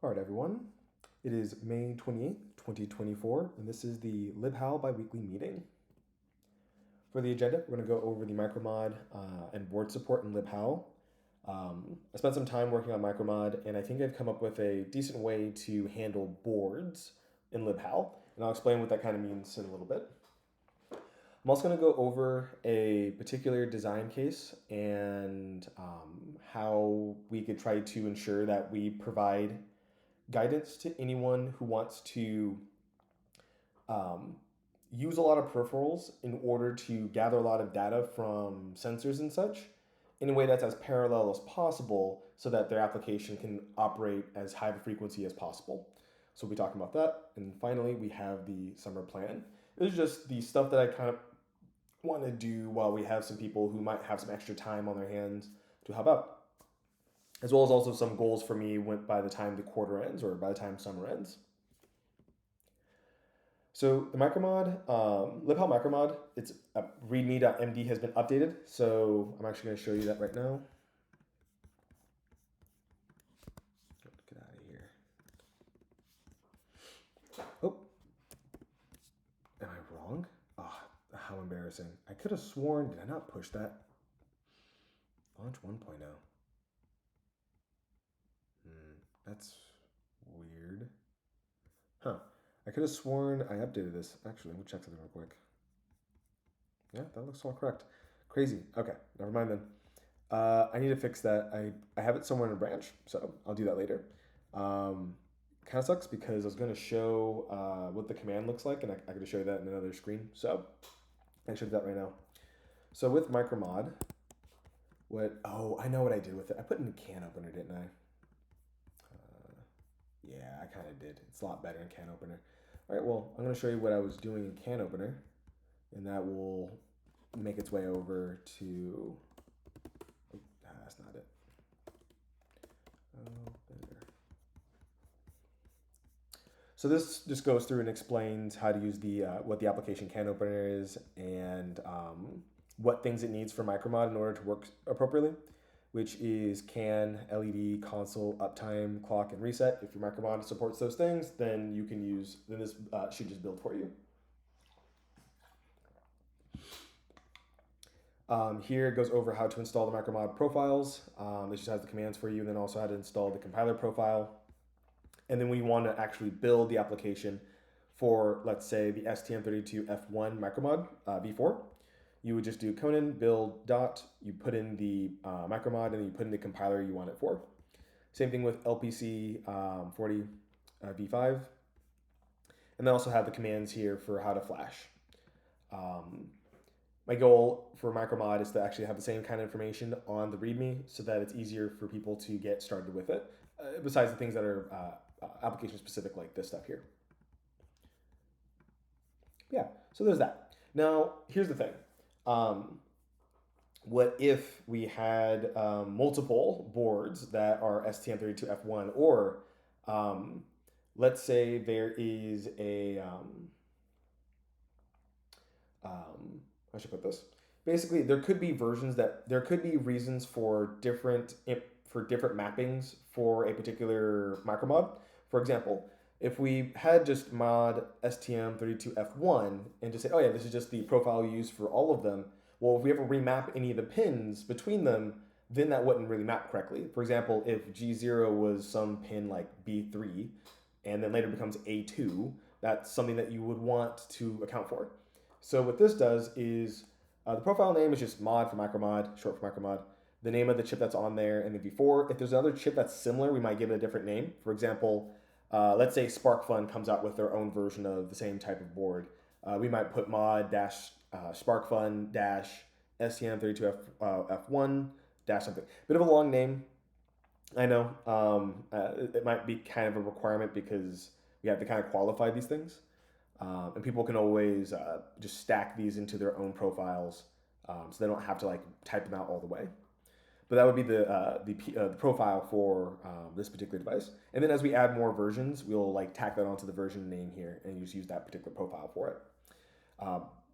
All right, everyone. It is May 28th, 2024, and this is the libhal biweekly meeting. For the agenda, we're going to go over the micromod and board support in libhal. I spent some time working on micromod, and I think I've come up with a decent way to handle boards in libhal, and I'll explain what that kind of means in a little bit. I'm also going to go over a particular design case and how we could try to ensure that we provide guidance to anyone who wants to um, use a lot of peripherals in order to gather a lot of data from sensors and such in a way that's as parallel as possible so that their application can operate as high of a frequency as possible. So we'll be talking about that. And finally, we have the summer plan. This is just the stuff that I kind of want to do while we have some people who might have some extra time on their hands to help out, as well as also some goals for me by the time the quarter ends or by the time summer ends. So the micromod, libhal micromod, it's readme.md has been updated. So I'm actually going to show you that right now. Get out of here. Oh, am I wrong? Ah, oh, how embarrassing. I could have sworn, did I not push that? Launch 1.0. That's weird. Huh. I could have sworn I updated this. Actually, let me check something real quick. Yeah, that looks all correct. Crazy. Okay, never mind then. I need to fix that. I have it somewhere in a branch, so I'll do that later. Kind of sucks because I was going to show what the command looks like, and I could show you that in another screen. So I should do that right now. So with micromod, I know what I did with it. I put in a can opener, didn't I? Yeah, I kind of did. It's a lot better in can opener. All right, well, I'm going to show you what I was doing in can opener, and that will make its way over to, that's not it. So this just goes through and explains how to use the what the application can opener is and what things it needs for micromod in order to work appropriately, which is can, LED, console, uptime, clock, and reset. If your micromod supports those things, then you can use, then this should just build for you. Here it goes over how to install the micromod profiles. It just has the commands for you, and then also how to install the compiler profile. And then we want to actually build the application for, let's say, the STM32F1 micromod v4. You would just do Conan build dot, you put in the micromod, and then you put in the compiler you want it for. Same thing with LPC 40 v5. And then also have the commands here for how to flash. My goal for micromod is to actually have the same kind of information on the README so that it's easier for people to get started with it, besides the things that are application specific like this stuff here. Yeah, so there's that. Now, here's the thing. What if we had multiple boards that are STM32F1, or let's say there is a, I should put this. Basically, there could be reasons for different mappings for a particular micromod. For example, if we had just mod STM32F1 and just say, oh yeah, this is just the profile used for all of them, well, if we ever remap any of the pins between them, then that wouldn't really map correctly. For example, if G0 was some pin like B3 and then later becomes A2, that's something that you would want to account for. So what this does is the profile name is just mod for micromod, short for micromod, the name of the chip that's on there, and then before, if there's another chip that's similar, we might give it a different name. For example, let's say SparkFun comes out with their own version of the same type of board. We might put mod dash SparkFun dash STM32F1 dash something. Bit of a long name, I know. It might be kind of a requirement because we have to kind of qualify these things. And people can always just stack these into their own profiles, so they don't have to like type them out all the way. But that would be the profile for this particular device. And then as we add more versions, we'll like tack that onto the version name here and just use that particular profile for it.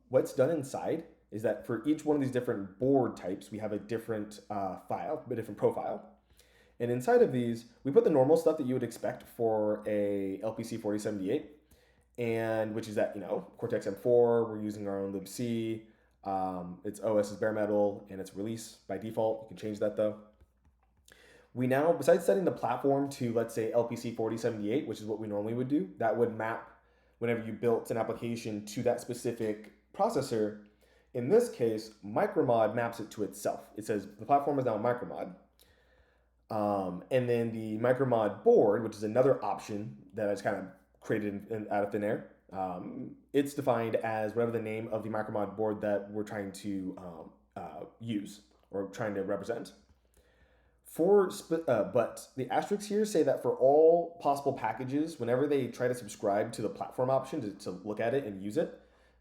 What's done inside is that for each one of these different board types, we have a different file, a different profile. And inside of these, we put the normal stuff that you would expect for a LPC 4078, and which is that, Cortex M4, we're using our own libc, its OS is bare metal, and it's release by default. You can change that though. We now, besides setting the platform to, let's say, LPC 4078, which is what we normally would do, that would map whenever you built an application to that specific processor. In this case, Micromod maps it to itself. It says the platform is now Micromod. And then the Micromod board, which is another option that I just kind of created out of thin air, it's defined as whatever the name of the Micromod board that we're trying to use or trying to represent. But the asterisks here say that for all possible packages, whenever they try to subscribe to the platform option to look at it and use it,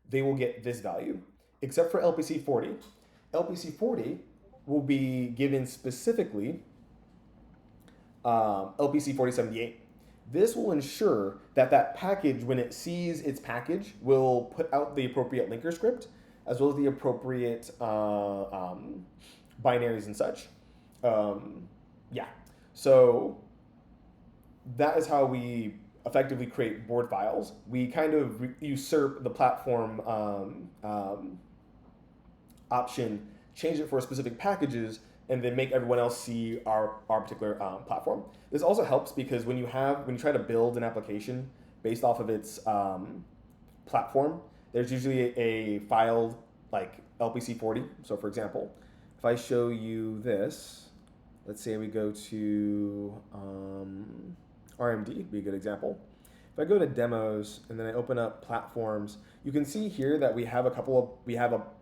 they will get this value, except for LPC 40. LPC 40 will be given specifically LPC 4078. This will ensure that that package, when it sees its package, will put out the appropriate linker script, as well as the appropriate binaries and such. So that is how we effectively create board files. We kind of usurp the platform option, change it for specific packages, and then make everyone else see our particular platform. This also helps because when you try to build an application based off of its platform, there's usually a file like LPC40. So for example, if I show you this, let's say we go to RMD, be a good example. If I go to demos and then I open up platforms, you can see here that we have a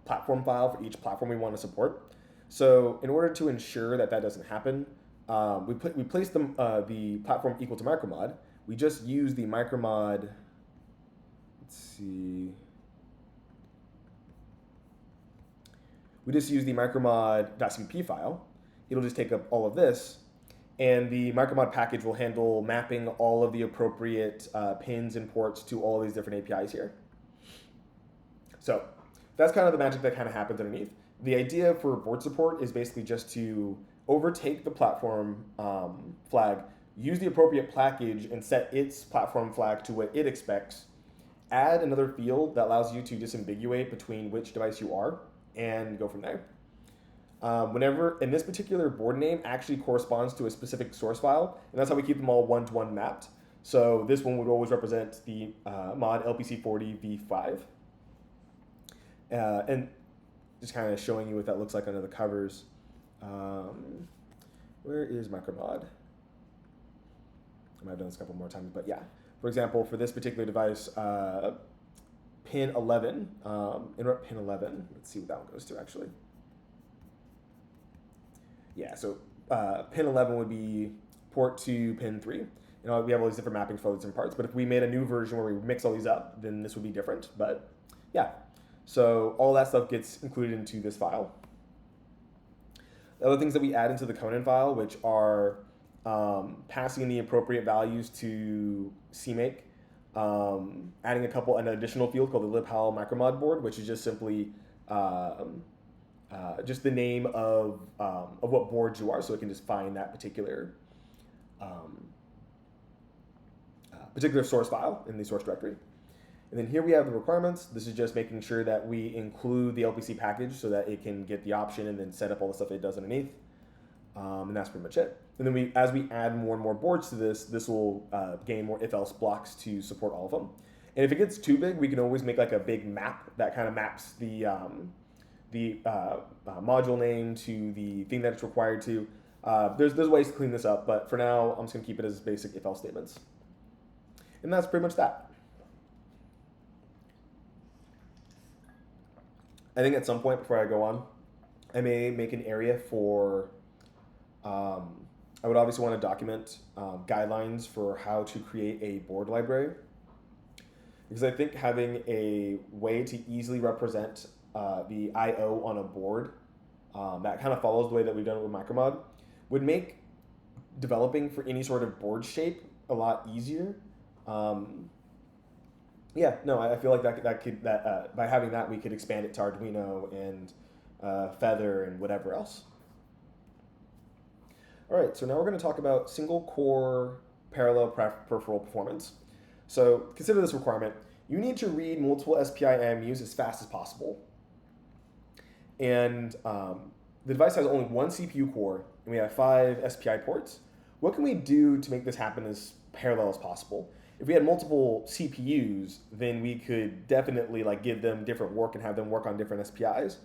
platform file for each platform we want to support. So in order to ensure that doesn't happen, we place the platform equal to Micromod. We just use the Micromod, let's see. We just use the Micromod.cpp file. It'll just take up all of this, and the Micromod package will handle mapping all of the appropriate pins and ports to all of these different APIs here. So that's kind of the magic that kind of happens underneath. The idea for board support is basically just to overtake the platform flag, use the appropriate package and set its platform flag to what it expects, add another field that allows you to disambiguate between which device you are, and go from there. Whenever, in this particular board name actually corresponds to a specific source file, and that's how we keep them all one-to-one mapped. So this one would always represent the mod LPC40v5. And just kind of showing you what that looks like under the covers. Where is Micromod? I might have done this a couple more times, but yeah. For example, for this particular device, pin 11, interrupt pin 11. Let's see what that one goes to actually. Yeah, so pin 11 would be port to pin 3. We have all these different mappings for all these different parts, but if we made a new version where we mix all these up, then this would be different. But yeah, so all that stuff gets included into this file. The other things that we add into the Conan file, which are passing the appropriate values to CMake, adding an additional field called the libhal Micromod board, which is just simply just the name of what board you are, so it can just find that particular source file in the source directory. And then here we have the requirements. This is just making sure that we include the LPC package so that it can get the option and then set up all the stuff it does underneath. And that's pretty much it. And then as we add more and more boards to this will gain more if-else blocks to support all of them. And if it gets too big, we can always make like a big map that kind of maps the module name to the thing that it's required to. There's ways to clean this up, but for now, I'm just gonna keep it as basic if-else statements. And that's pretty much that. I think at some point before I go on, I may make an area for, I would obviously want to document guidelines for how to create a board library. Because I think having a way to easily represent the I/O on a board that kind of follows the way that we've done it with Micromod would make developing for any sort of board shape a lot easier. I feel like that by having that we could expand it to Arduino and Feather and whatever else. All right, so now we're going to talk about single core parallel peripheral performance. So consider this requirement. You need to read multiple SPI IMUs as fast as possible. And the device has only one CPU core, and we have 5 SPI ports. What can we do to make this happen as parallel as possible? If we had multiple CPUs, then we could definitely like give them different work and have them work on different SPIs.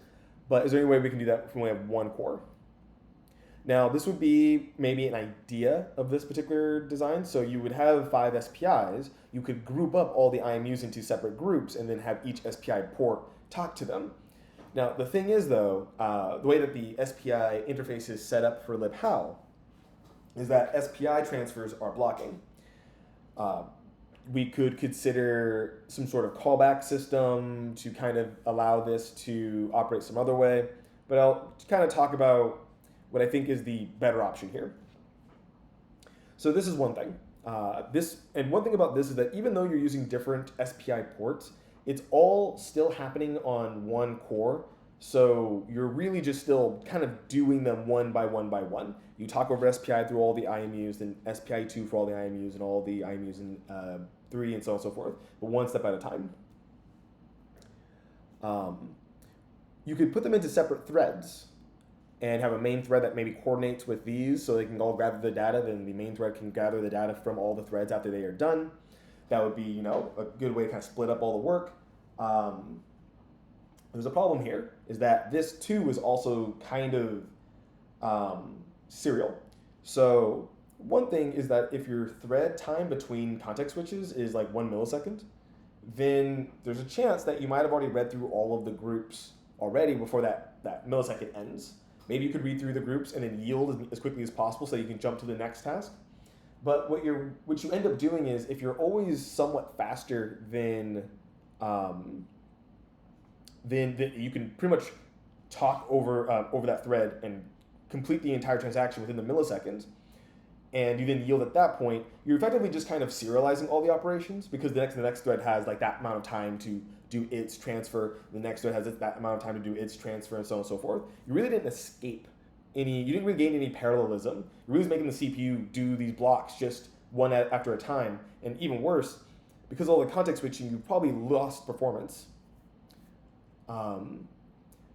But is there any way we can do that if we only have one core? Now, this would be maybe an idea of this particular design. So you would have 5 SPIs. You could group up all the IMUs into separate groups and then have each SPI port talk to them. Now, the thing is, though, the way that the SPI interface is set up for libhal is that SPI transfers are blocking. We could consider some sort of callback system to kind of allow this to operate some other way. But I'll kind of talk about what I think is the better option here. So this is one thing. One thing about this is that even though you're using different SPI ports, it's all still happening on one core. So you're really just still kind of doing them one by one by one. You talk over SPI through all the IMUs, then SPI 2 for all the IMUs, and all the IMUs in 3, and so on and so forth, but one step at a time. You could put them into separate threads and have a main thread that maybe coordinates with these so they can all gather the data. Then the main thread can gather the data from all the threads after they are done. That would be, a good way to kind of split up all the work. There's a problem here, is that this too is also kind of serial. So one thing is that if your thread time between context switches is like 1 millisecond, then there's a chance that you might have already read through all of the groups already before that millisecond ends. Maybe you could read through the groups and then yield as quickly as possible so you can jump to the next task. But what you end up doing is, if you're always somewhat faster than you can pretty much talk over that thread and complete the entire transaction within the milliseconds, and you then yield at that point, you're effectively just kind of serializing all the operations, because the next thread has like that amount of time to do its transfer, the next thread has that amount of time to do its transfer, and so on and so forth. You really didn't you didn't really gain any parallelism. You're really making the CPU do these blocks just one after a time, and even worse, because of all the context switching, you probably lost performance.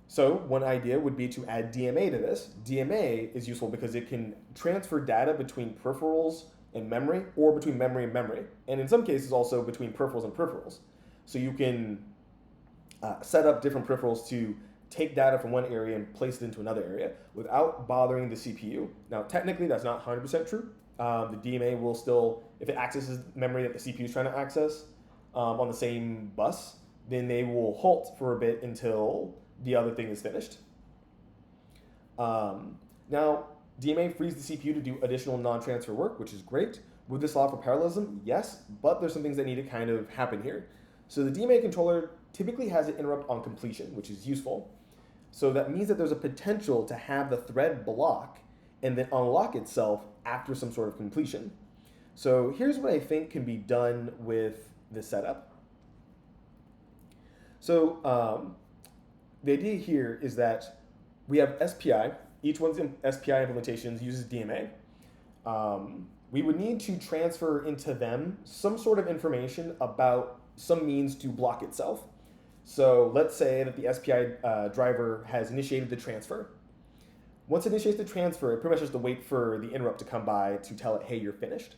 So one idea would be to add DMA to this. DMA is useful because it can transfer data between peripherals and memory, or between memory and memory, and in some cases also between peripherals and peripherals. So you can set up different peripherals to take data from one area and place it into another area without bothering the CPU. Now, technically, that's not 100% true. The DMA will still, if it accesses memory that the CPU is trying to access on the same bus, then they will halt for a bit until the other thing is finished. Now, DMA frees the CPU to do additional non-transfer work, which is great. Would this allow for parallelism? Yes, but there's some things that need to kind of happen here. So the DMA controller typically has an interrupt on completion, which is useful. So that means that there's a potential to have the thread block and then unlock itself after some sort of completion. So here's what I think can be done with this setup. So the idea here is that we have SPI. Each one's SPI implementations uses DMA. We would need to transfer into them some sort of information about some means to block itself. So let's say that the SPI driver has initiated the transfer. Once it initiates the transfer, it pretty much has to wait for the interrupt to come by to tell it, hey, you're finished.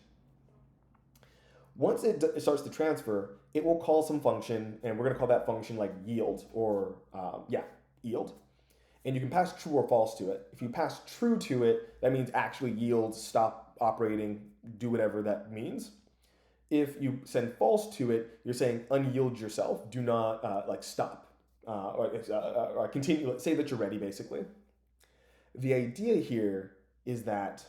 Once it starts to transfer, it will call some function, and we're going to call that function like yield, or yield. And you can pass true or false to it. If you pass true to it, that means actually yield, stop operating, do whatever that means. If you send false to it, you're saying unyield yourself, do not stop, or continue, say that you're ready, basically. The idea here is that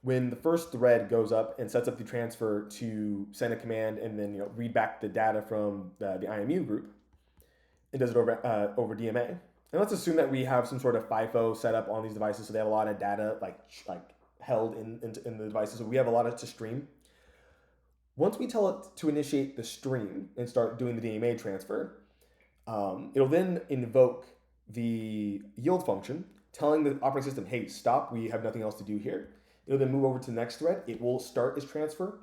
when the first thread goes up and sets up the transfer to send a command and then read back the data from the IMU group, it does it over DMA. And let's assume that we have some sort of FIFO set up on these devices, so they have a lot of data like held in the devices. So we have a lot to stream. Once we tell it to initiate the stream and start doing the DMA transfer, it'll then invoke the yield function telling the operating system, hey, stop, we have nothing else to do here. It'll then move over to the next thread. It will start its transfer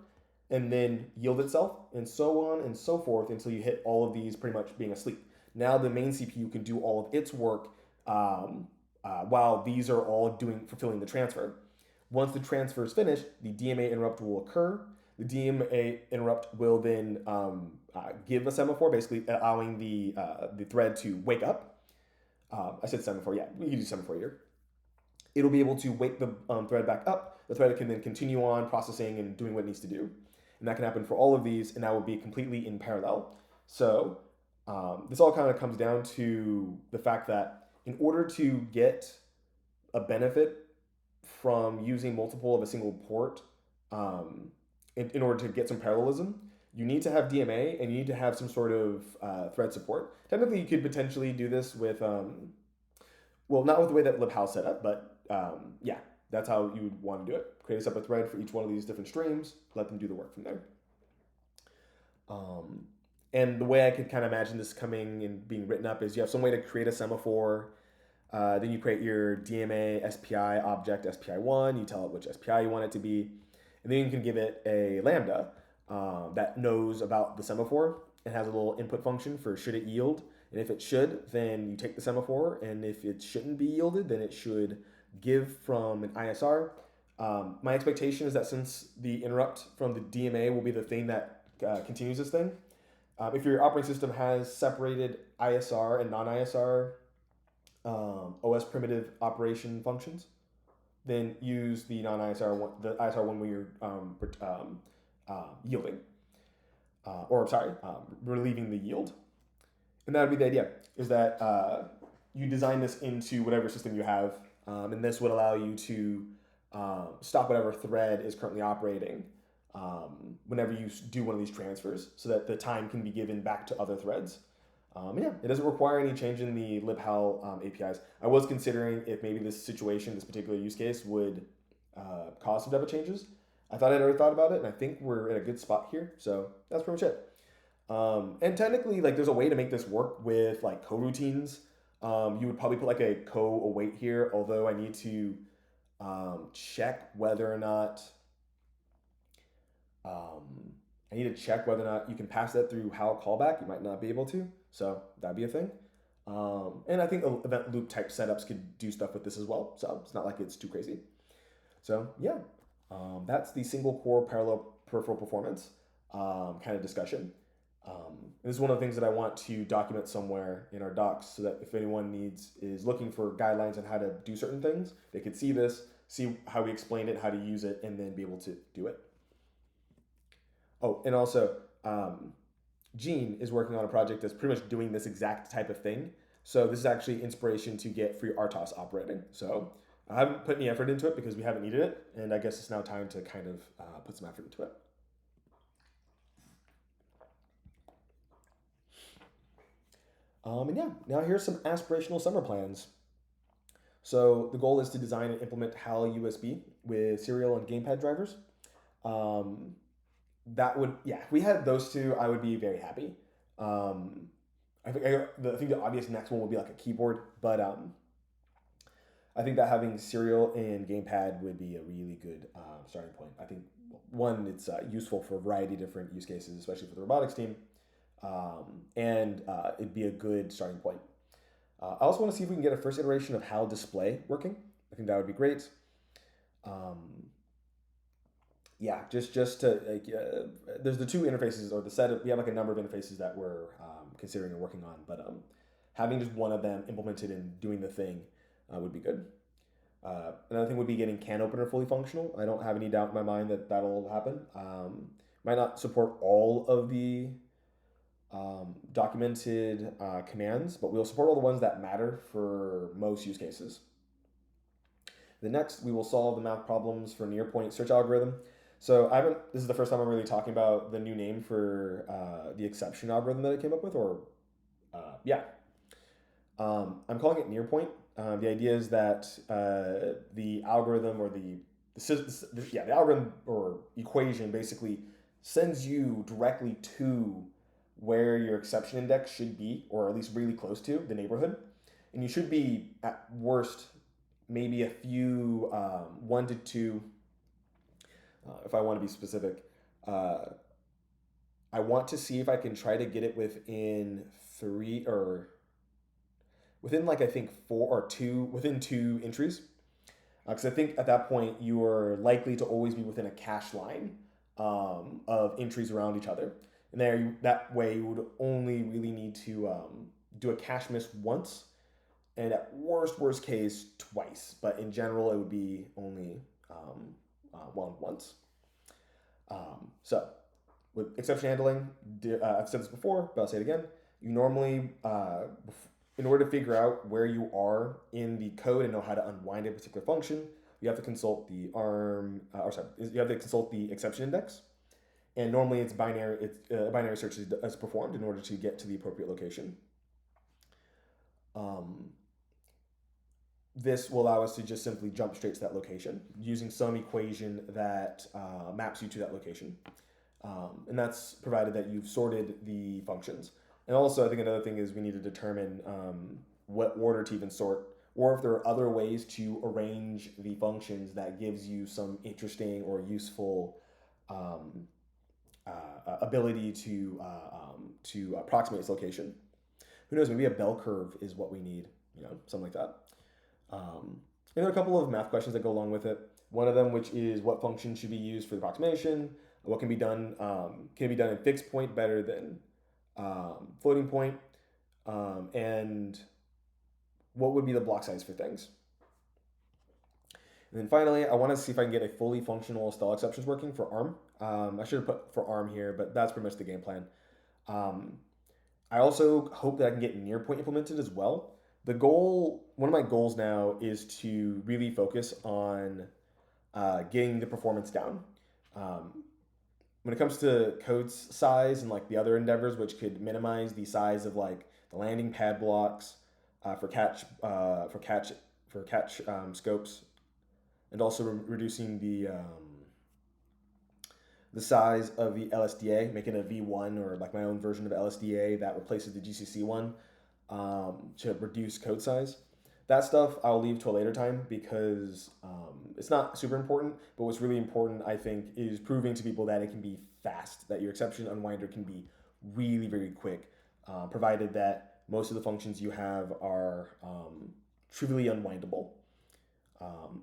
and then yield itself, and so on and so forth until you hit all of these pretty much being asleep. Now the main CPU can do all of its work while these are all fulfilling the transfer. Once the transfer is finished, the DMA interrupt will occur. The DMA interrupt will then give a semaphore, basically allowing the thread to wake up. I said semaphore, yeah, we can do semaphore here. It'll be able to wake the thread back up. The thread can then continue on processing and doing what it needs to do. And that can happen for all of these, and that will be completely in parallel. So this all kind of comes down to the fact that in order to get a benefit from using multiple of a single port, in order to get some parallelism, you need to have DMA and you need to have some sort of thread support. Technically, you could potentially do this with, well, not with the way that libhal set up, but yeah, that's how you would want to do it. Create a separate thread for each one of these different streams, let them do the work from there. And the way I could kind of imagine this coming and being written up is you have some way to create a semaphore. Then you create your DMA SPI object SPI1. You tell it which SPI you want it to be. And then you can give it a lambda that knows about the semaphore and has a little input function for should it yield. And if it should, then you take the semaphore. And if it shouldn't be yielded, then it should give from an ISR. My expectation is that since the interrupt from the DMA will be the thing that continues this thing, if your operating system has separated ISR and non-ISR OS primitive operation functions, then use the non-ISR one, the ISR one where you're yielding, relieving the yield. And that would be the idea, is that you design this into whatever system you have, and this would allow you to stop whatever thread is currently operating whenever you do one of these transfers, so that the time can be given back to other threads. Yeah, it doesn't require any change in the libhal APIs. I was considering if maybe this situation, this particular use case, would cause some type of changes. I thought I'd already thought about it, and I think we're in a good spot here. So that's pretty much it. And technically, like, there's a way to make this work with like coroutines. You would probably put like a co-await here, although I need to check whether or not you can pass that through HAL callback. You might not be able to, so that'd be a thing. And I think event loop type setups could do stuff with this as well, so it's not like it's too crazy. So yeah, that's the single core parallel peripheral performance kind of discussion. This is one of the things that I want to document somewhere in our docs, so that if anyone is looking for guidelines on how to do certain things, they could see this, see how we explain it, how to use it, and then be able to do it. Oh, and also, Gene is working on a project that's pretty much doing this exact type of thing. So this is actually inspiration to get free RTOS operating. So I haven't put any effort into it because we haven't needed it, and I guess it's now time to kind of put some effort into it. And yeah, now here's some aspirational summer plans. So the goal is to design and implement HAL USB with serial and gamepad drivers. That would, yeah, if we had those two, I would be very happy. I think the obvious next one would be like a keyboard, but I think that having serial and gamepad would be a really good starting point. I think one, it's useful for a variety of different use cases, especially for the robotics team, and it'd be a good starting point. I also want to see if we can get a first iteration of HAL display working. I think that would be great. Yeah, just to like, there's the two interfaces, or the set of, we have like a number of interfaces that we're considering and working on, but having just one of them implemented and doing the thing would be good. Another thing would be getting can opener fully functional. I don't have any doubt in my mind that that'll happen. Might not support all of the documented commands, but we'll support all the ones that matter for most use cases. The next, we will solve the math problems for near point search algorithm. So this is the first time I'm really talking about the new name for the exception algorithm that I came up with, or yeah. I'm calling it near point. The idea is that the algorithm, or the algorithm or equation basically sends you directly to where your exception index should be, or at least really close to the neighborhood. And you should be at worst maybe a few, one to two, if I want to be specific. Uh, I want to see if I can try to get it within three or within like I think four or two within two entries, because I think at that point you are likely to always be within a cache line of entries around each other, and that way you would only really need to do a cache miss once, and at worst case twice, but in general it would be only once. So with exception handling, I've said this before, but I'll say it again. You normally, in order to figure out where you are in the code and know how to unwind a particular function, you have to consult the you have to consult the exception index. And normally it's binary. A binary search is performed in order to get to the appropriate location. This will allow us to just simply jump straight to that location using some equation that maps you to that location. And that's provided that you've sorted the functions. And also, I think another thing is we need to determine what order to even sort, or if there are other ways to arrange the functions that gives you some interesting or useful ability to approximate its location. Who knows? Maybe a bell curve is what we need. Something like that. And there are a couple of math questions that go along with it. One of them, which is what function should be used for the approximation. What can be done in fixed point better than floating point, and what would be the block size for things. And then finally, I want to see if I can get a fully functional stall exceptions working for ARM. I should have put for ARM here, but that's pretty much the game plan. I also hope that I can get near point implemented as well. One of my goals now is to really focus on getting the performance down. When it comes to code size and like the other endeavors, which could minimize the size of like the landing pad blocks for catch scopes, and also reducing the size of the LSDA, making a V1 or like my own version of LSDA that replaces the GCC one to reduce code size. That stuff I'll leave to a later time because it's not super important, but what's really important, I think, is proving to people that it can be fast, that your exception unwinder can be really, very quick, provided that most of the functions you have are trivially unwindable.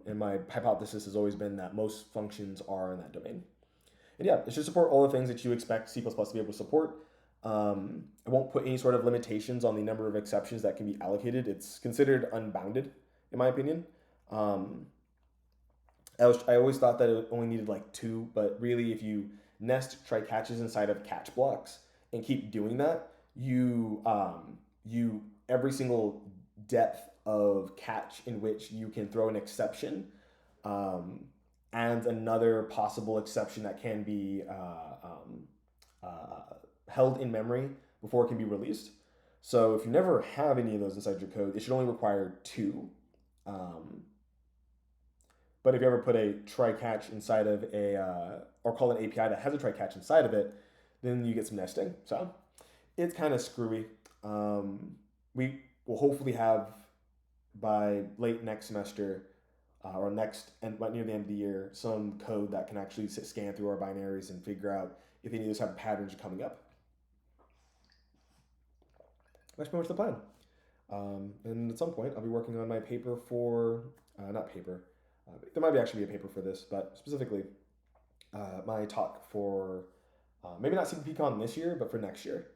And my hypothesis has always been that most functions are in that domain. And yeah, it should support all the things that you expect C++ to be able to support. It won't put any sort of limitations on the number of exceptions that can be allocated. It's considered unbounded, in my opinion. I always thought that it only needed like two, but really if you nest try catches inside of catch blocks and keep doing that, you every single depth of catch in which you can throw an exception and another possible exception that can be held in memory before it can be released. So if you never have any of those inside your code, it should only require two. But if you ever put a try catch inside of or call an API that has a try catch inside of it, then you get some nesting. So it's kind of screwy. We will hopefully have by late next semester or near the end of the year, some code that can actually scan through our binaries and figure out if any of those have patterns coming up. That's pretty much the plan. And at some point, I'll be working on my paper for, not paper, there might actually be a paper for this, but specifically my talk for maybe not CPPCon this year, but for next year.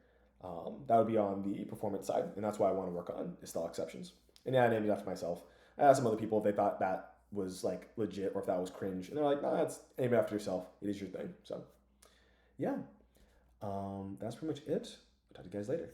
That would be on the performance side, and that's what I want to work on is stall exceptions. And yeah, I named it after myself. I asked some other people if they thought that was like legit or if that was cringe, and they're like, "Nah, it's name it after yourself. It is your thing." So, yeah, that's pretty much it. I'll talk to you guys later.